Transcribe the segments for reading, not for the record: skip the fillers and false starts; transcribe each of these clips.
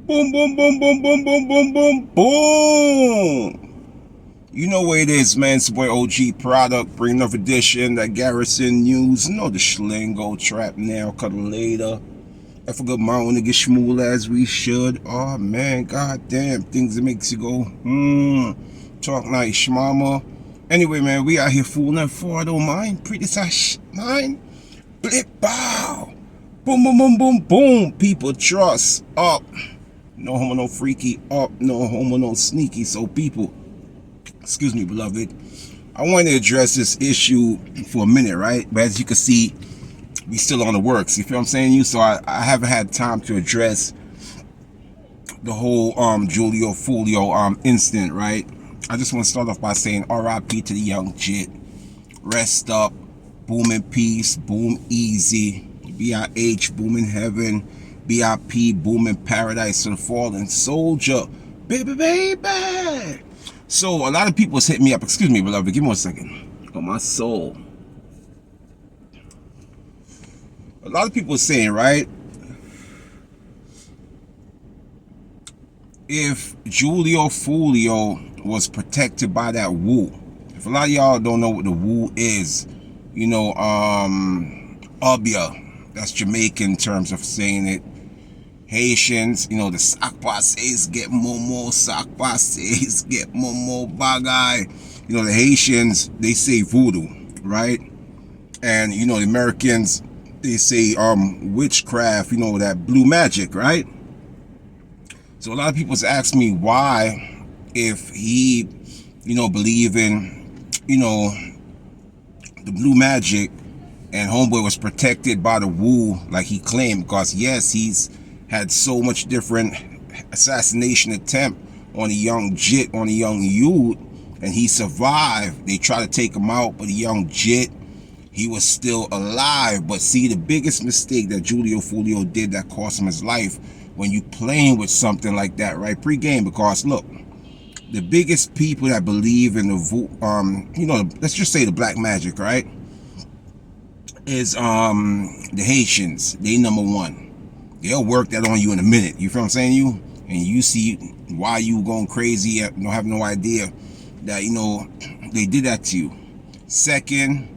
Boom, boom, boom, boom, boom, boom, boom, boom, boom. You know what it is, man. It's your boy OG Product. Bring another edition. That Garrison News. You know the schlingo trap now. Cuddle later. I forgot my own to get schmool as we should. Oh, man. God damn. Things that makes you go, talk nice, schmama. Anyway, man. We out here fooling at 4. Don't mind. Pretty sash. Mine. Blip, bow. Boom, boom, boom, boom, boom. People trust up. No homo, no freaky up. No homo, no sneaky. So people, excuse me, beloved, I want to address this issue for a minute, right? But as you can see, we still on the works. You feel what I'm saying? So I haven't had time to address the whole Julio Foolio incident, right? I just want to start off by saying R.I.P. to the young jit. Rest up. Boom in peace. Boom easy. B.I.H. Boom in heaven. B.I.P. Boom in paradise to the fallen soldier. Baby, baby. So a lot of people hit me up. Excuse me, beloved. Give me 1 second. Oh, my soul. A lot of people are saying, right? If Julio Foolio was protected by that woo. If a lot of y'all don't know what the woo is, you know, Ubia. That's Jamaican terms of saying it. Haitians, you know, the sakpa says get momo, sakpa says get momo bagay. You know, the Haitians, they say voodoo, right? And, you know, the Americans, they say witchcraft, you know, that blue magic, right? So a lot of people ask me why, if he, you know, believe in, you know, the blue magic and homeboy was protected by the woo like he claimed, because yes, he's had so much different assassination attempt on a young jit, on a young youth, and he survived. They tried to take him out, but the young jit, he was still alive. But see, the biggest mistake that Julio Foolio did that cost him his life, when you playing with something like that, right, pre-game, because look, the biggest people that believe in the you know, let's just say the black magic, right, is the Haitians. They number one. They'll work that on you in a minute. You feel what I'm saying? You and you see why you going crazy. You don't have no idea that, you know, they did that to you. Second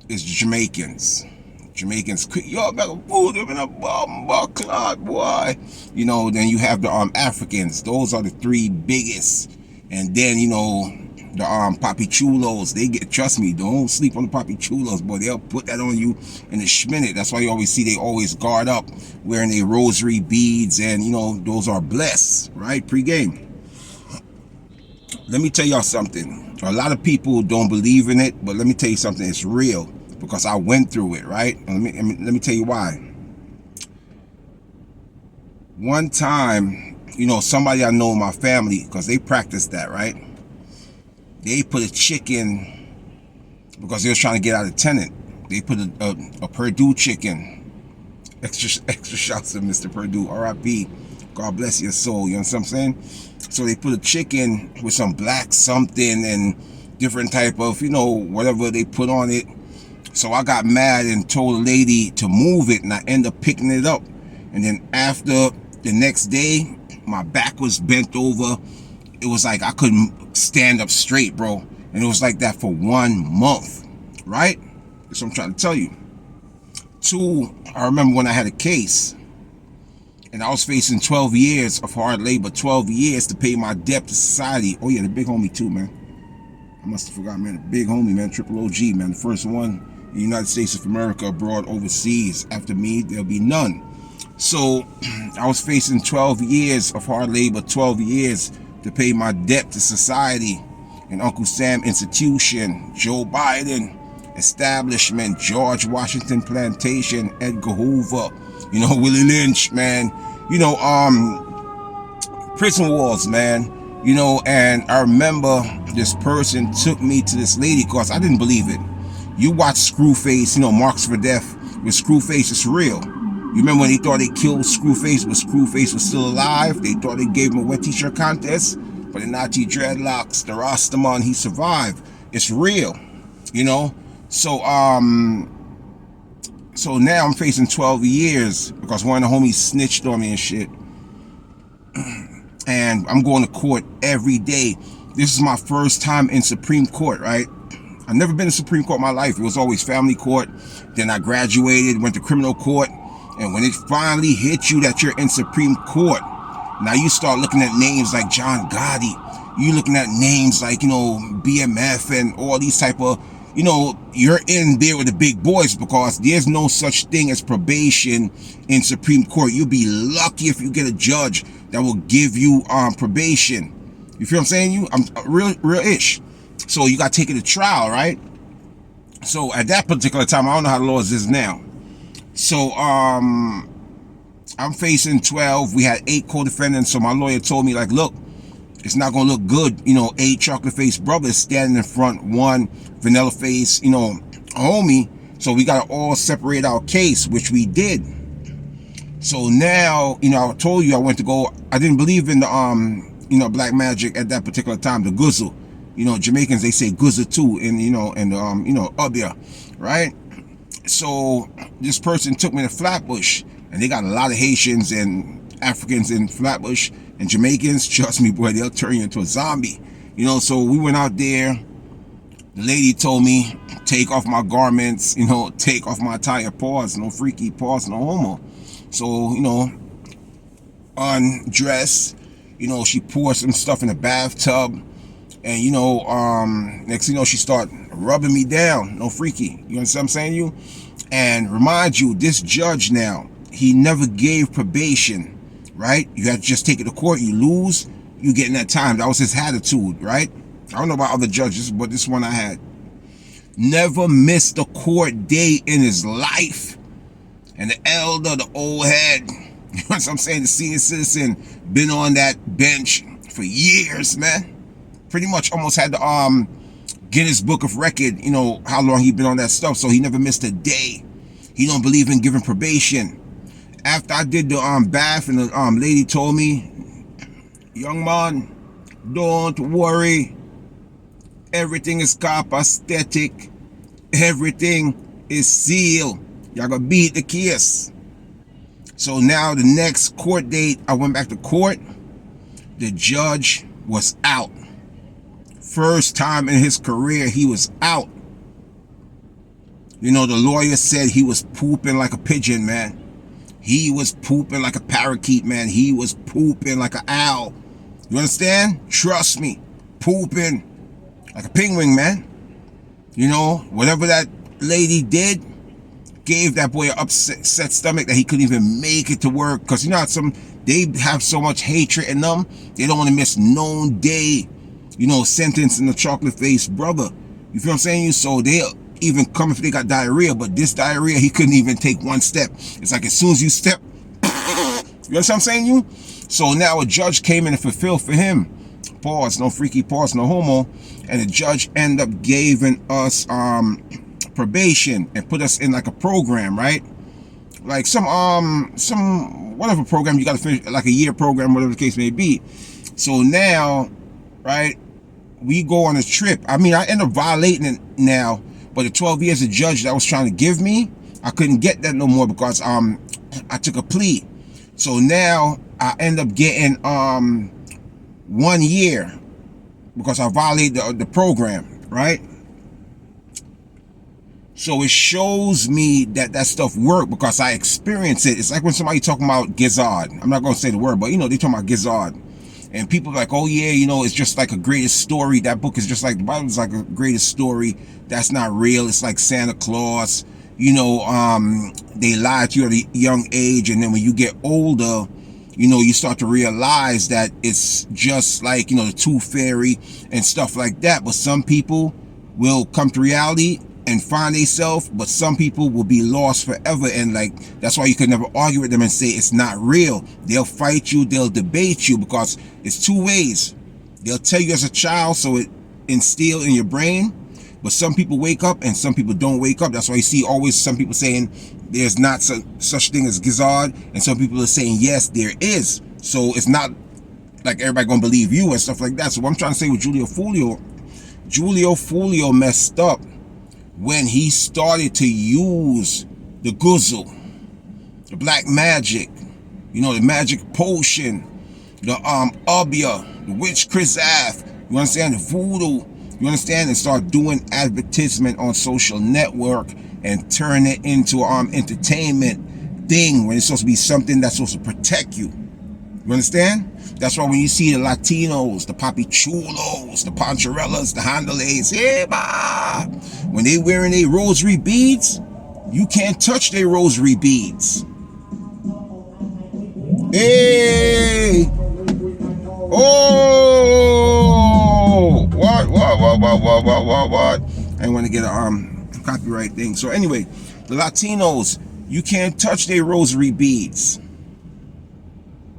is Jamaicans. Jamaicans, y'all better put them in a bomb clot, boy. You know, then you have the Africans. Those are the 3 biggest. And then, you know, the Papi Chulos, they get, trust me, don't sleep on the Papi Chulos, boy. They'll put that on you in a minute. That's why you always see they always guard up, wearing their rosary beads, and, you know, those are blessed, right? Pre-game. Let me tell y'all something. A lot of people don't believe in it, but let me tell you something. It's real, because I went through it, right? And let me tell you why. One time, you know, somebody I know in my family, because they practice that, right? They put a chicken, because they was trying to get out of tenant. They put a Purdue chicken. Extra shouts to Mr. Purdue, R.I.P. God bless your soul, you know what I'm saying? So they put a chicken with some black something and different type of, you know, whatever they put on it. So I got mad and told a lady to move it, and I ended up picking it up. And then after the next day, my back was bent over. It was like I couldn't stand up straight, bro. And it was like that for 1 month, right? That's what I'm trying to tell you. 2, I remember when I had a case, and I was facing 12 years of hard labor, 12 years to pay my debt to society. Oh yeah, the big homie too, man. I must have forgot, man. The big homie, man. Triple OG, man. The first one in the United States of America, abroad, overseas. After me, there'll be none. So I was facing 12 years of hard labor, 12 years to pay my debt to society, and Uncle Sam Institution, Joe Biden Establishment, George Washington Plantation, Edgar Hoover, you know, Willie Lynch, man, you know, prison walls, man, you know. And I remember this person took me to this lady, because I didn't believe it. You watch Screwface, you know, Marks for Death with Screwface, it's real. You remember when they thought they killed Screwface, but Screwface was still alive? They thought they gave him a wet t-shirt contest, but the Nazi dreadlocks, the Rastaman, he survived. It's real, you know. So so now I'm facing 12 years because one of the homies snitched on me and shit. and I'm going to court every day. This is my first time in Supreme Court, right? I've never been in Supreme Court in my life. It was always family court. Then I graduated, went to criminal court. And when it finally hit you that you're in Supreme Court, now you start looking at names like John Gotti. You looking at names like, BMF and all these type of, you're in there with the big boys, because there's no such thing as probation in Supreme Court. You'll be lucky if you get a judge that will give you probation. You feel what I'm saying? I'm real ish. So you got to take it to trial, right? So at that particular time, I don't know how the laws is now. So I'm facing 12. We had 8 co-defendants. So my lawyer told me, like, look, it's not going to look good. 8 chocolate-faced brothers standing in front, 1 vanilla-faced, homie. So we got to all separate our case, which we did. So now, I told you I went to go. I didn't believe in the, black magic at that particular time, the guzzle. Jamaicans, they say guzzle too, and, ubia, right? So this person took me to Flatbush, and they got a lot of Haitians and Africans in Flatbush, and Jamaicans, trust me, boy, they'll turn you into a zombie. So we went out there. The lady told me, take off my garments, take off my attire, pause, no freaky, pause, no homo. So, undress, she poured some stuff in the bathtub, and, next thing you know, she started rubbing me down, no freaky. You understand what I'm saying, you? And remind you, this judge now, he never gave probation, right? You have to just take it to court. You lose, you get in that time. That was his attitude, right? I don't know about other judges, but this one I had. Never missed a court day in his life. And the elder, the old head, you know what I'm saying, the senior citizen, been on that bench for years, man. Pretty much almost had the Guinness Book of Record, how long he been on that stuff. So he never missed a day. He don't believe in giving probation. After I did the bath, and the lady told me, young man, don't worry. Everything is copacetic. Everything is sealed. Y'all gonna beat the case. So now the next court date, I went back to court. The judge was out. First time in his career, he was out. The lawyer said he was pooping like a pigeon, man. He was pooping like a parakeet, man. He was pooping like an owl. You understand? Trust me. Pooping like a penguin, man. Whatever that lady did, gave that boy an upset stomach that he couldn't even make it to work. Because they have so much hatred in them, they don't want to miss no day, sentencing the chocolate-faced brother. You feel what I'm saying? So they'll even come if they got diarrhea, but this diarrhea, he couldn't even take one step. It's like as soon as you step, you know what I'm saying, you? So now a judge came in and fulfilled for him. Pause, no freaky, pause, no homo. And the judge ended up giving us probation and put us in like a program, right? Like some whatever program you got to finish, like a year program, whatever the case may be. So now, right, we go on a trip. I mean, I end up violating it now, but the 12 years the judge that was trying to give me, I couldn't get that no more because I took a plea. So now I end up getting 1 year because I violated the program, right? So it shows me that stuff worked because I experienced it. It's like when somebody talking about gizzard. I'm not going to say the word, but they talking about gizzard. And people are like, oh yeah, it's just like a greatest story. That book is just like, the Bible is like a greatest story. That's not real. It's like Santa Claus. They lie to you at a young age. And then when you get older, you start to realize that it's just like, the Tooth Fairy and stuff like that. But some people will come to reality and find themselves, but some people will be lost forever. And like, that's why you could never argue with them and say it's not real. They'll fight you, they'll debate you, because it's two ways. They'll tell you as a child, so it instill in your brain, but some people wake up and some people don't wake up. That's why you see always some people saying there's not such thing as gizzard, and some people are saying yes, there is. So it's not like everybody gonna believe you and stuff like that. So what I'm trying to say with Julio Foolio messed up when he started to use the guzzle, the black magic, the magic potion, the Ubia, the witch Chris Ave, you understand, the voodoo, you understand, and start doing advertisement on social network and turn it into entertainment thing when it's supposed to be something that's supposed to protect you. You understand? That's why when you see the Latinos, the Papi Chulos, the Poncharellas, the Handales, hey, bah, when they wearing their rosary beads, you can't touch their rosary beads. Hey! Oh! What? I want to get a copyright thing. So anyway, the Latinos, you can't touch their rosary beads.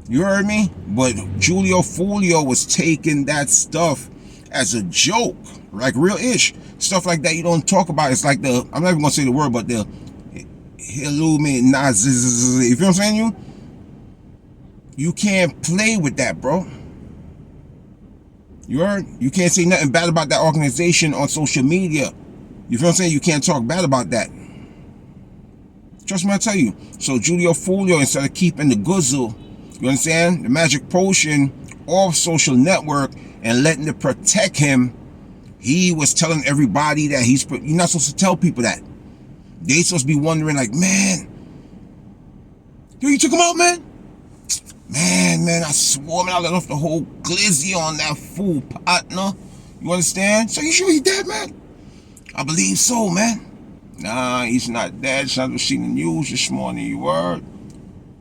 You heard me? But Julio Foolio was taking that stuff as a joke, like real ish. Stuff like that you don't talk about. It's like the, I'm not even going to say the word, but the Illuminati. You feel what I'm saying? You can't play with that, bro. You heard? You can't say nothing bad about that organization on social media. You feel what I'm saying? You can't talk bad about that. Trust me, I tell you. So Julio Foolio, instead of keeping the guzzle, you understand, the magic potion off social network and letting it protect him, he was telling everybody that you're not supposed to tell people that. They supposed to be wondering like, man, yo, you took him out, man? Man, I swore, man, I let off the whole glizzy on that fool partner. You understand? So you sure he dead, man? I believe so, man. Nah, he's not dead. Son, I've seen the news this morning, you heard?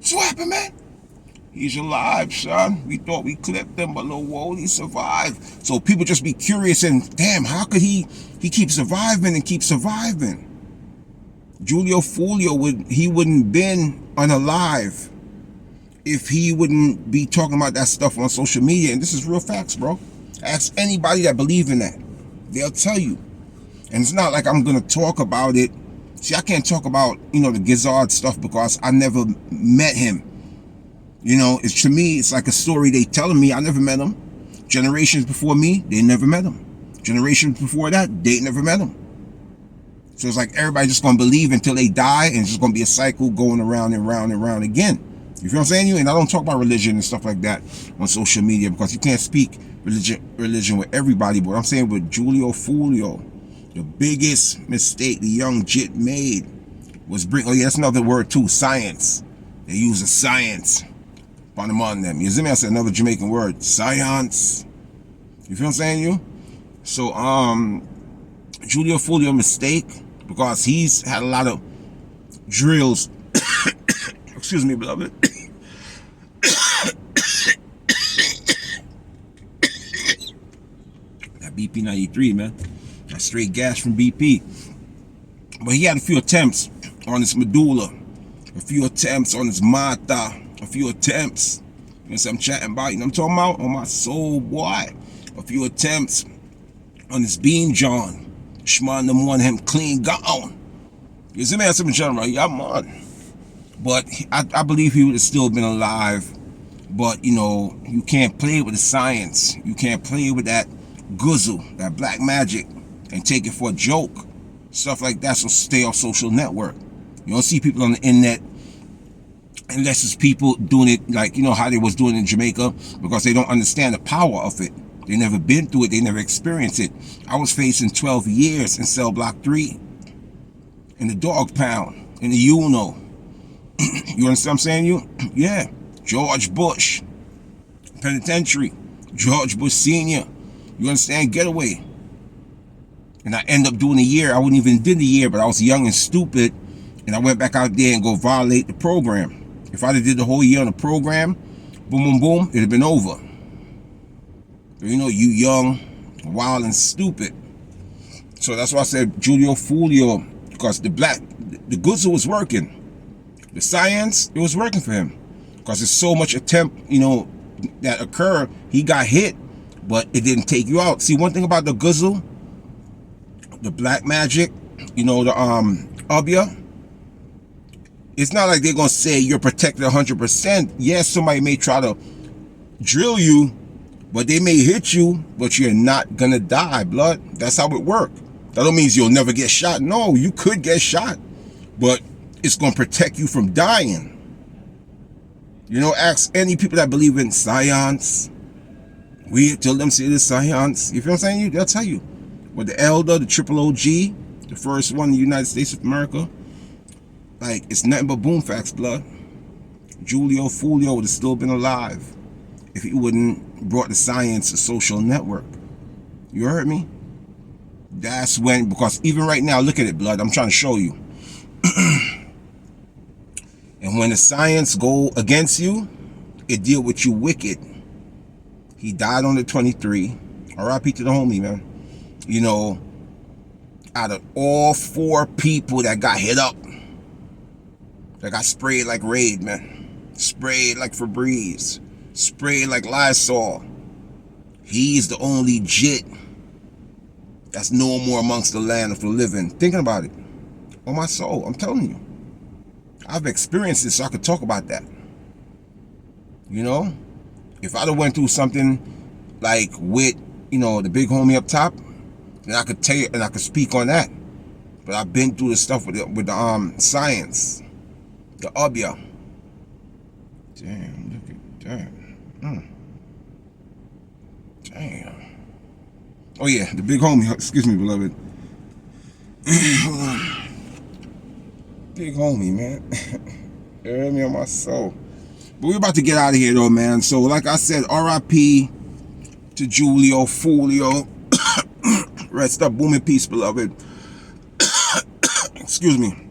So what happened, man? He's alive, son. We thought we clipped him, but no, whoa, he survived. So people just be curious and, damn, how could he keep surviving and keep surviving? Julio Foolio wouldn't been unalive if he wouldn't be talking about that stuff on social media. And this is real facts, bro. Ask anybody that believe in that. They'll tell you. And it's not like I'm going to talk about it. See, I can't talk about, the Gizzard stuff because I never met him. It's, to me, it's like a story they telling me. I never met him. Generations before me, they never met him. Generations before that, they never met him. So it's like everybody just going to believe until they die, and it's just going to be a cycle going around and round and round again. You feel what I'm saying? And I don't talk about religion and stuff like that on social media because you can't speak religion with everybody. But what I'm saying with Julio Foolio, the biggest mistake the young jit made was that's another word too, science. They use a science on them. You see me? I said another Jamaican word, science. You feel what I'm saying? So Julio Foolio mistake because he's had a lot of drills. Excuse me, beloved. That BP 93, man. That straight gas from BP. But he had a few attempts on his medulla, a few attempts on his mata, a few attempps. You know what I'm chatting about? You know what I'm talking about? On my soul, boy. A few attempts on his bean John. Shman them want him clean gone. You see me? That's something right? Yeah, man. But I believe he would have still been alive. But, you can't play with the science. You can't play with that guzzle, that black magic, and take it for a joke. Stuff like that, so stay off social network. You don't see people on the internet unless it's people doing it like, how they was doing in Jamaica, because they don't understand the power of it. They never been through it. They never experienced it. I was facing 12 years in cell block 3, in the dog pound, in the UNO. You understand what I'm saying? Yeah. George Bush Penitentiary. George Bush Sr. You understand? Getaway. And I end up doing a year. I wouldn't even did the year, but I was young and stupid. And I went back out there and go violate the program. If I'd have did the whole year on the program, boom, boom, boom, it'd have been over. But you young, wild, and stupid. So that's why I said Julio Foolio, because the guzzle was working. The science, it was working for him. Because there's so much attempt, that occurred. He got hit, but it didn't take you out. See, one thing about the guzzle, the black magic, the Ubia, it's not like they're going to say you're protected 100%. Yes, somebody may try to drill you, but they may hit you, but you're not going to die, blood. That's how it works. That don't mean you'll never get shot. No, you could get shot, but it's going to protect you from dying. You know, ask any people that believe in science. We tell them say the science. You feel what I'm saying? They'll tell you. With the elder, the triple OG, the first one in the United States of America, like, it's nothing but boom facts, blood. Julio Foolio would have still been alive if he wouldn't brought the science to social network. You heard me? That's when, because even right now, look at it, blood. I'm trying to show you. And when the science go against you, it deal with you wicked. He died on the 23. R.I.P. to the homie, man. You know, out of all 4 people that got hit up, that got sprayed like Raid, man, sprayed like Febreze, sprayed like Lysol, he's the only jit that's no more amongst the land of the living. Thinking about it, on my soul, I'm telling you, I've experienced this, so I could talk about that. You know, if I'd have went through something like with, you know, the big homie up top, then I could tell you and I could speak on that. But I've been through the stuff with the science, the obia. Damn, look at that. Damn. Oh yeah, the big homie. Excuse me, beloved. Hold on. Big homie, man. You heard me on my soul. But we're about to get out of here though, man. So like I said, R.I.P. to Julio Foolio. Rest up, boom in peace, beloved. Excuse me.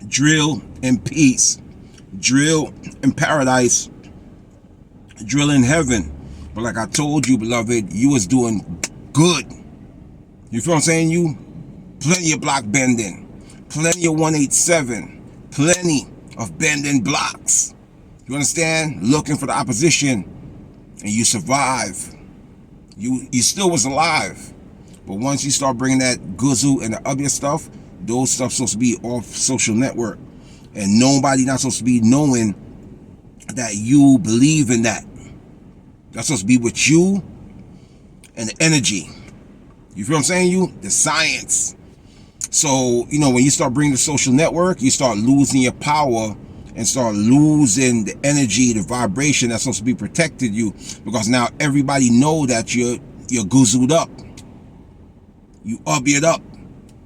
Drill in peace. Drill in paradise. Drill in heaven. But like I told you, beloved, you was doing good. You feel what I'm saying? You plenty of block bending. Plenty of 187. Plenty of bending blocks. You understand? Looking for the opposition. And you survive. You still was alive. But once you start bringing that guzu and the other stuff, those stuff supposed to be off social network. And nobody not supposed to be knowing that you believe in that. That's supposed to be with you and the energy. You feel what I'm saying? You? The science. So, you know, when you start bringing the social network, you start losing your power and start losing the energy, the vibration that's supposed to be protected you. Because now everybody know that you're guzued up. You it up.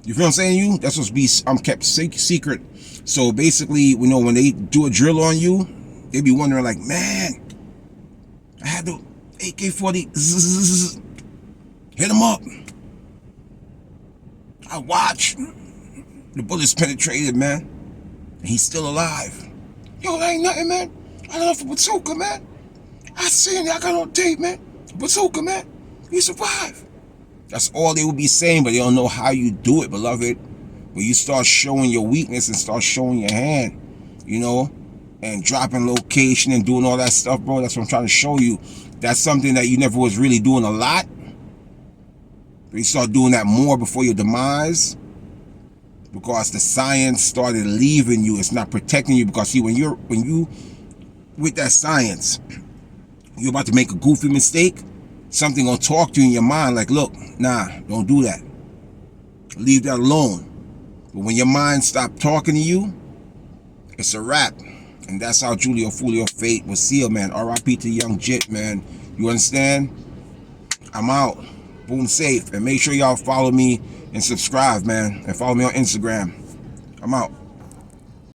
You feel what I'm saying? You? That's supposed to be kept secret. So basically, you know, when they do a drill on you, they be wondering like, man, I had the AK-40, hit him up. I watched. The bullets penetrated, man. And he's still alive. Yo, that ain't nothing, man. I love for bazooka, man. I seen it. I got on tape, man. Bazooka, man. You survived. That's all they would be saying, but they don't know how you do it, beloved. When you start showing your weakness and start showing your hand, you know, and dropping location and doing all that stuff, bro, that's what I'm trying to show you. That's something that you never was really doing a lot. But you start doing that more before your demise, because the science started leaving you. It's not protecting you, because see, when you with that science, you're about to make a goofy mistake, something gonna talk to you in your mind like, look, nah, don't do that. Leave that alone. But when your mind stopped talking to you, it's a wrap. And that's how Julio Foolio fate was sealed, man. R.I.P. to Young Jit, man. You understand? I'm out. Boom safe. And make sure y'all follow me and subscribe, man. And follow me on Instagram. I'm out.